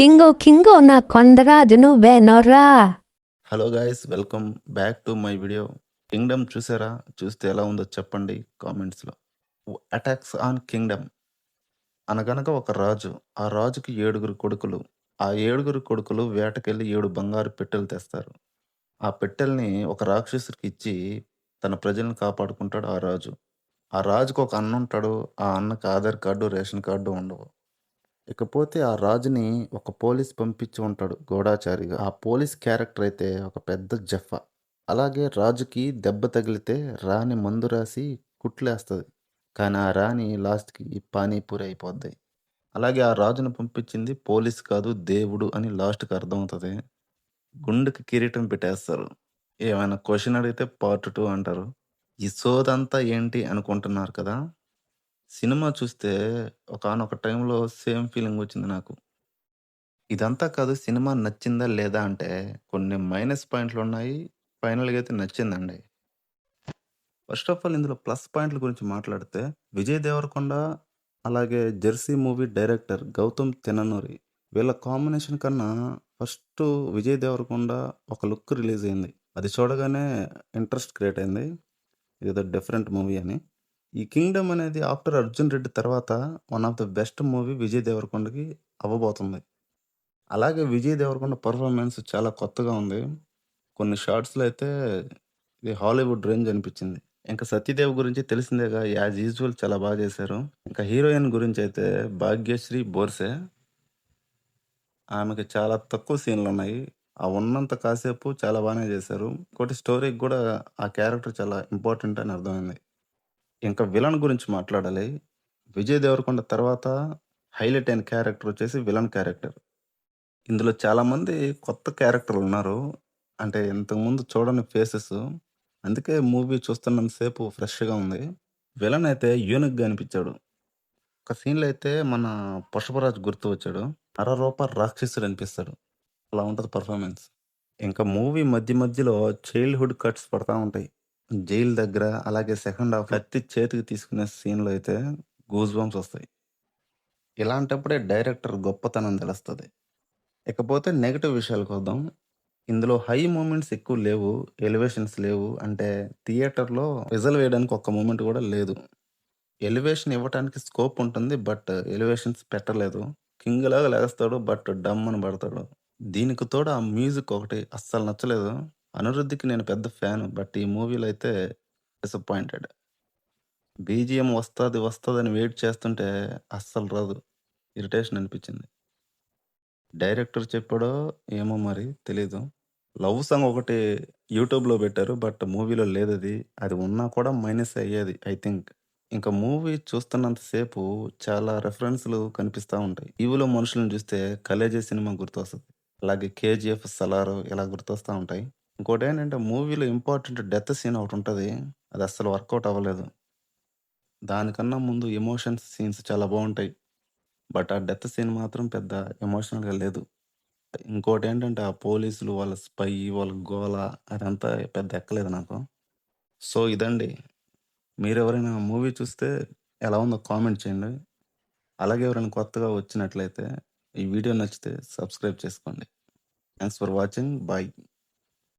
కింగో కింగో నా కొండరాజు నువ్వేనోరా. Hello guys, welcome back to my video. Kingdom చూసారా? చూస్తే ఎలా ఉందో చెప్పండి కామెంట్స్లో. అటాక్స్ ఆన్ కింగ్డమ్ అనగనగా ఒక రాజు. ఆ రాజుకి 7 కొడుకులు. ఆ 7 కొడుకులు వేటకెళ్ళి 7 బంగారు పెట్టెలు తెస్తారు. ఆ పెట్టెల్ని ఒక రాక్షసుడికి ఇచ్చి తన ప్రజల్ని కాపాడుకుంటాడు ఆ రాజు. ఆ రాజుకు ఒక అన్న ఉంటాడు. ఆ అన్నకి ఆధార్ కార్డు, రేషన్ కార్డు ఉండవు. ఇకపోతే ఆ రాజుని ఒక పోలీస్ పంపించి ఉంటాడు గూఢాచారిగా. ఆ పోలీస్ క్యారెక్టర్ అయితే ఒక పెద్ద జఫ్ఫా. అలాగే రాజుకి దెబ్బ తగిలితే రాణి మందు రాసి కుట్లేస్తది. కానీ ఆ రాణి లాస్ట్‌కి పానీపూరి అయిపోద్ది. అలాగే ఆ రాజును పంపించింది పోలీస్ కాదు దేవుడు అని లాస్ట్‌కి అర్థమవుతది. గుండెకి కిరీటం పెట్టేస్తారు. ఏమైనా క్వెషన్ అడిగితే పార్ట్ 2 అంటారు. ఈ సోదంతా ఏంటి అనుకుంటున్నారు కదా! సినిమా చూస్తే ఒకానొక టైంలో సేమ్ ఫీలింగ్ వచ్చింది నాకు. ఇదంతా కాదు, సినిమా నచ్చిందా లేదా అంటే కొన్ని మైనస్ పాయింట్లున్నాయి. ఫైనల్‌గా అయితే నచ్చిందండి. ఫస్ట్ ఆఫ్ ఆల్ ఇందులో ప్లస్ పాయింట్ల గురించి మాట్లాడితే విజయ్ దేవరకొండ, అలాగే 'జెర్సీ' మూవీ డైరెక్టర్ గౌతమ్ తిన్ననూరి వీళ్ళ కాంబినేషన్ కన్నా ఫస్టు విజయ్ దేవరకొండ ఒక లుక్ రిలీజ్ అయింది. అది చూడగానే ఇంట్రెస్ట్ క్రియేట్ అయింది. ఇదేదో డిఫరెంట్ మూవీ అని. ఈ 'కింగ్డమ్' అనేది ఆఫ్టర్ 'అర్జున్ రెడ్డి' తర్వాత one of the best movie Vijay దేవరకొండకి అవ్వబోతుంది. అలాగే విజయ్ దేవరకొండ పెర్ఫార్మన్స్ చాలా కొత్తగా ఉంది. కొన్ని షాట్స్‌లో అయితే ఇది హాలీవుడ్ రేంజ్ అనిపించింది. ఇంకా 'సత్యదేవ్' గురించి తెలిసిందేగా, యాజ్ యూజువల్ చాలా బాగా చేశారు. ఇంకా హీరోయిన్ గురించైతే 'భాగ్యశ్రీ బోర్సే'. ఆమెకి చాలా తక్కువ సీన్‌లున్నాయి. ఆ ఉన్నంత కాసేపు చాలా బానే చేశారు. ఇంకోటి స్టోరీకి గూడా ఆ క్యారెక్టర్ చాలా ఇంపార్టెంట్ అని అర్థమైంది. ఇంకా విలన్ గురించి మాట్లాడాలి. విజయ్ దేవరకొండ తర్వాత హైలైట్ అయిన క్యారెక్టర్ వచ్చేసి విలన్ క్యారెక్టర్. ఇందులో చాలామంది కొత్త క్యారెక్టర్లున్నారు. అంటే ఇంతకుముందు చూడని ఫేసెస్. అందుకే మూవీ చూస్తున్నంత సేపు ఫ్రెష్‌గా ఉంది. విలన్ అయితే యూనిక్‌గా అనిపించాడు. ఒక సీన్‌లో అయితే మన 'పుష్పరాజ్' గుర్తు వచ్చాడు. నరరూప రాక్షసుడు అనిపిస్తాడు. అలా ఉంటది పర్ఫార్మెన్స్. ఇంకా మూవీ మధ్య మధ్యలో చైల్డ్‌హుడ్ కట్స్ పడతా ఉంటాయి. జైలు దగ్గర, అలాగే సెకండ్ హాఫ్ కత్తి చేతికి తీసుకునే సీన్‌లో అయితే గూస్ బంప్స్ వస్తాయి. ఇలాంటప్పుడే డైరెక్టర్ గొప్పతనం తెలుస్తది. ఇకపోతే నెగెటివ్ విషయాలకొద్దాం. ఇందులో హై మూమెంట్స్ ఎక్కువ లేవు. ఎలివేషన్స్ లేవు. అంటే థియేటర్‌లో విజిల్ వేయడానికి ఒక్క మూమెంట్ గూడా లేదు. ఎలివేషన్ ఇవ్వటానికి స్కోప్ ఉంటుంది. బట్ ఎలివేషన్స్ పెట్టలేదు. కింగ్‌లాగా లెగస్తాడు. బట్ డమ్ అని పడతాడు. దీనికి తోడు ఆ మ్యూజిక్ ఒకటి అస్సలు నచ్చలేదు. అనిరుద్‌కి నేను పెద్ద ఫ్యాను. బట్ ఈ మూవీలో అయితే డిసప్పాయింటెడ్. బీజీఎం వస్తది, వస్తదని వెయిట్ చేస్తుంటే అస్సలు రాదు. ఇరిటేషన్ అనిపించింది. డైరెక్టర్ చెప్పాడో ఏమో మరి తెలీదు. లవ్ సాంగ్ ఒకటి యూట్యూబ్‌లో పెట్టారు. బట్ మూవీలో లేదది. అది ఉన్నా కూడా మైనసే అయ్యేది ఐ థింక్. ఇంక మూవీ చూస్తున్నంత సేపు చాలా రెఫరెన్స్‌లు కనిపిస్తా ఉంటాయి. టీవీలో మనుషులను చూస్తే 'కలేజా' సినిమా గుర్తొస్తది. అలాగే 'కేజీఎఫ్', 'సలార్' ఇలా గుర్తొస్తా ఉంటాయి. ఇంకోటేంటంటే మూవీలో ఇంపార్టెంట్ డెత్ సీన్ ఒకటుంటది. అది అస్సలు వర్కౌట్ అవ్వలేదు. దానికన్నా ముందు ఎమోషన్స్ సీన్స్ చాలా బావుంటాయి. బట్ ఆ డెత్ సీన్ మాత్రం పెద్ద ఎమోషనల్‌గా లేదు. ఇంకోటేంటంటే, ఆ పోలీసులు, వాళ్ళ స్పై, వాళ్ళ గోల అదంతా పెద్ద ఎక్కలేదు నాకు. సో, ఇదండి. మీరెవరైనా మూవీ చూస్తే ఎలా ఉందో కామెంట్ చేయండి. అలాగే ఎవరైనా కొత్తగా వచ్చినట్లయితే ఈ వీడియో నచ్చితే సబ్స్క్రైబ్ చేసుకోండి. Thanks for watching. బై.